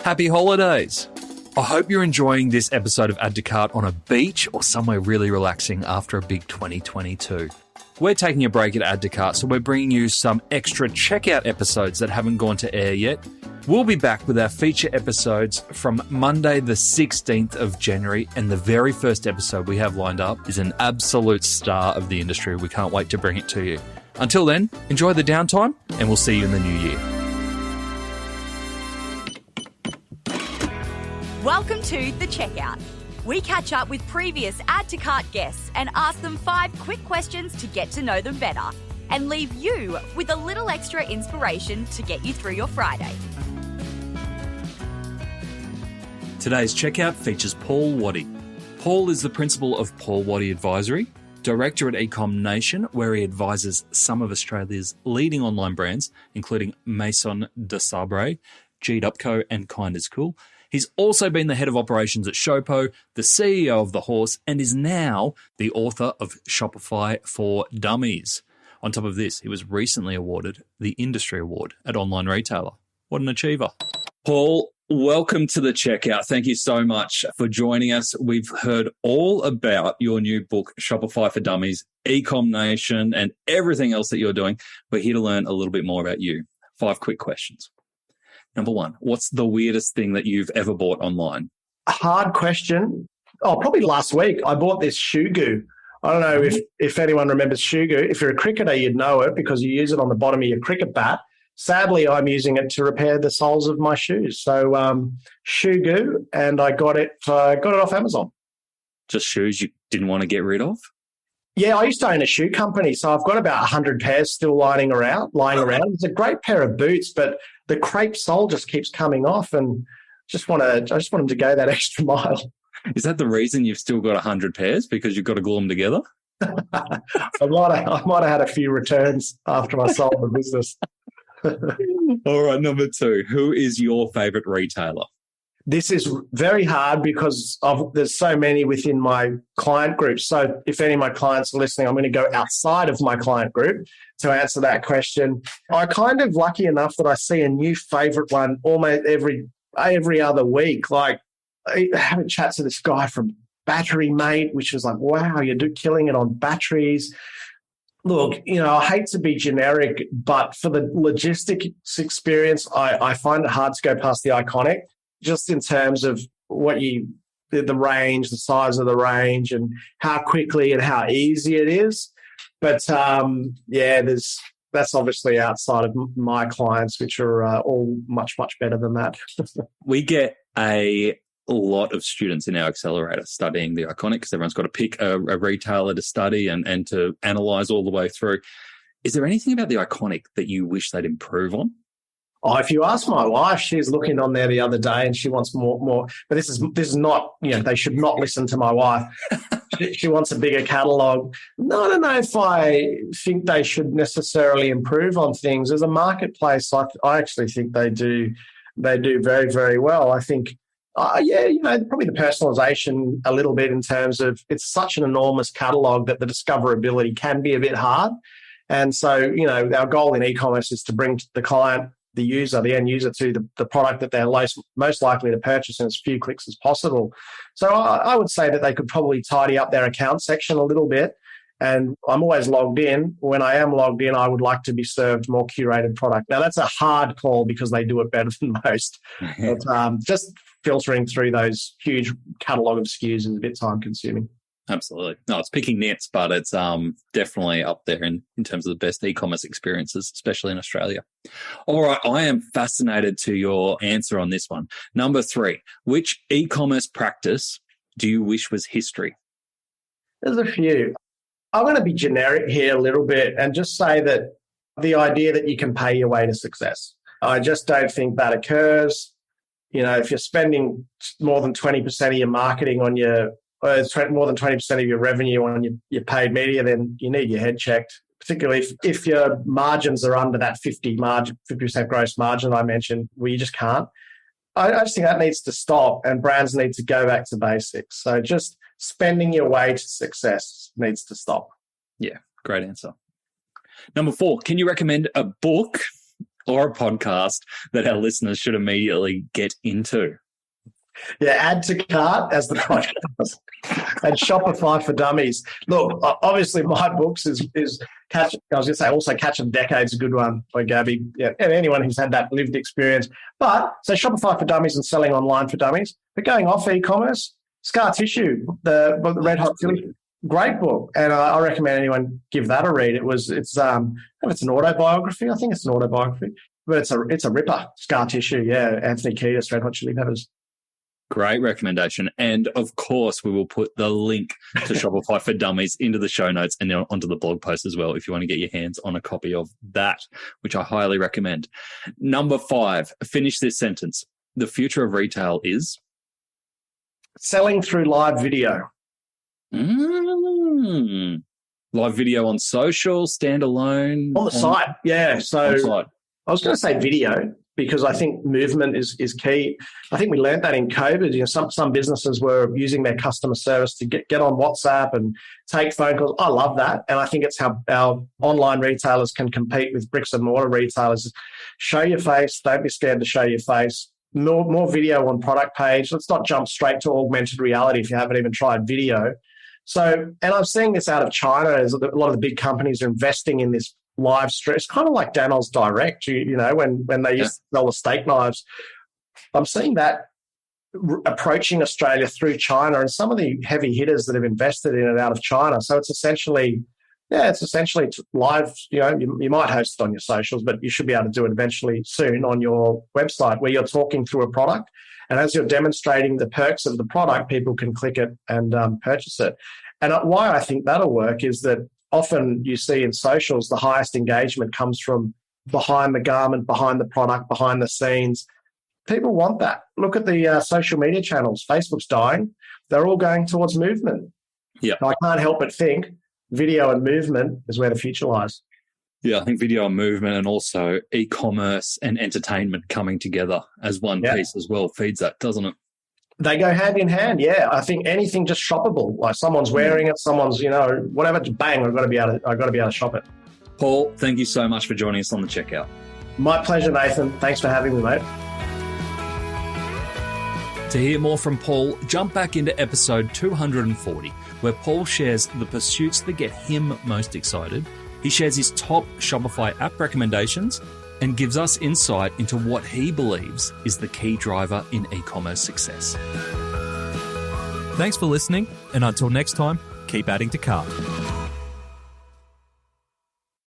Happy holidays! I hope you're enjoying this episode of Add to Cart on a beach or somewhere really relaxing after a big 2022. We're taking a break at Add to Cart, so we're bringing you some extra checkout episodes that haven't gone to air yet. We'll be back with our feature episodes from Monday the 16th of January, and the very first episode we have lined up is an absolute star of the industry. We can't wait to bring it to you. Until then, enjoy the downtime, and we'll see you in the new year. Welcome to The Checkout. We catch up with previous Add to Cart guests and ask them 5 quick questions to get to know them better and leave you with a little extra inspiration to get you through your Friday. Today's checkout features Paul Waddy. Paul is the principal of Paul Waddy Advisory, director at ECom Nation, where he advises some of Australia's leading online brands, including Maison de Sabre, Geedup and Kind is Cool. He's also been the head of operations at Showpo, the CEO of The Horse, and is now the author of Shopify for Dummies. On top of this, he was recently awarded the Industry Award at Online Retailer. What an achiever. Paul, welcome to The Checkout. Thank you so much for joining us. We've heard all about your new book, Shopify for Dummies, ECom Nation, and everything else that you're doing. We're here to learn a little bit more about you. 5 quick questions. Number 1, what's the weirdest thing that you've ever bought online? Hard question. Oh, probably last week. I bought this shoe goo. I don't know if anyone remembers shoe goo. If you're a cricketer, you'd know it because you use it on the bottom of your cricket bat. Sadly, I'm using it to repair the soles of my shoes. So shoe goo, and I got it off Amazon. Just shoes you didn't want to get rid of? Yeah, I used to own a shoe company, so I've got about 100 pairs still lying around. It's a great pair of boots, but the crepe sole just keeps coming off, and I just want them to go that extra mile. Is that the reason you've still got 100 pairs? Because you've got to glue them together? I might have had a few returns after I sold the business. All right, number 2. Who is your favourite retailer? This is very hard because there's so many within my client group. So if any of my clients are listening, I'm going to go outside of my client group to answer that question. I'm kind of lucky enough that I see a new favourite one almost every other week. Like I have a chat to this guy from Battery Mate, which is like, wow, you're killing it on batteries. Look, I hate to be generic, but for the logistics experience, I find it hard to go past the Iconic. Just in terms of the range, the size of the range, and how quickly and how easy it is. But that's obviously outside of my clients, which are all much, much better than that. We get a lot of students in our accelerator studying the Iconic because everyone's got to pick a retailer to study and to analyze all the way through. Is there anything about the Iconic that you wish they'd improve on? Oh, if you ask my wife, she's looking on there the other day and she wants more. But this is not, they should not listen to my wife. She wants a bigger catalogue. No, I don't know if I think they should necessarily improve on things. As a marketplace, I actually think they do very, very well. I think, probably the personalisation a little bit in terms of it's such an enormous catalogue that the discoverability can be a bit hard. And so, our goal in e-commerce is to bring the client, the end user to the product that they're most likely to purchase in as few clicks as possible. So I would say that they could probably tidy up their account section a little bit. And I'm always logged in. When I am logged in, I would like to be served more curated product. Now, that's a hard call because they do it better than most. But just filtering through those huge catalogue of SKUs is a bit time consuming. Absolutely. No, it's picking nits, but it's definitely up there in terms of the best e-commerce experiences, especially in Australia. All right, I am fascinated to your answer on this one. Number 3, which e-commerce practice do you wish was history? There's a few. I'm going to be generic here a little bit and just say that the idea that you can pay your way to success. I just don't think that occurs. If you're spending more than 20% of your marketing on more than 20% of your revenue on your paid media, then you need your head checked, particularly if your margins are under that 50% gross margin I mentioned, where you just can't. I just think that needs to stop and brands need to go back to basics. So just spending your way to success needs to stop. Yeah, great answer. Number 4, can you recommend a book or a podcast that our listeners should immediately get into? Yeah, add to cart as the podcast. And Shopify for Dummies. Look, obviously my books is Catch. I was going to say also Catch a Decade's a good one by Gabby. Yeah, and anyone who's had that lived experience. But so Shopify for Dummies and Selling Online for Dummies. But going off e-commerce, Scar Tissue, the Red Hot Chili, great book, and I recommend anyone give that a read. It's an autobiography. I think it's an autobiography, but it's a ripper. Scar Tissue, yeah. Anthony Kiedis, Red Hot Chili Peppers. Great recommendation. And of course, we will put the link to Shopify for Dummies into the show notes and then onto the blog post as well if you want to get your hands on a copy of that, which I highly recommend. Number 5, finish this sentence. The future of retail is? Selling through live video. Live video on social, standalone? On the site, yeah. So site. I was going to say video, because I think movement is key. I think we learned that in COVID. You know, some businesses were using their customer service to get on WhatsApp and take phone calls. I love that, and I think it's how our online retailers can compete with bricks and mortar retailers. Show your face. Don't be scared to show your face. More video on product page. Let's not jump straight to augmented reality if you haven't even tried video. So, and I'm seeing this out of China as a lot of the big companies are investing in this live stream. It's kind of like Danel's Direct, you know, when they used to sell the steak knives. I'm seeing that approaching Australia through China and some of the heavy hitters that have invested in it out of China. So it's essentially live. You know, you might host it on your socials, but you should be able to do it eventually soon on your website where you're talking through a product. And as you're demonstrating the perks of the product, people can click it and purchase it. And why I think that'll work is that often you see in socials, the highest engagement comes from behind the garment, behind the product, behind the scenes. People want that. Look at the social media channels. Facebook's dying. They're all going towards movement. Yeah, I can't help but think video and movement is where the future lies. Yeah, I think video and movement and also e-commerce and entertainment coming together as one piece as well feeds that, doesn't it? They go hand in hand, yeah. I think anything just shoppable, like someone's wearing it, someone's, you know, whatever, bang, I've got to be able to shop it. Paul, thank you so much for joining us on the checkout. My pleasure, Nathan. Thanks for having me, mate. To hear more from Paul, jump back into episode 240, where Paul shares the pursuits that get him most excited. He shares his top Shopify app recommendations and gives us insight into what he believes is the key driver in e-commerce success. Thanks for listening, and until next time, keep adding to cart.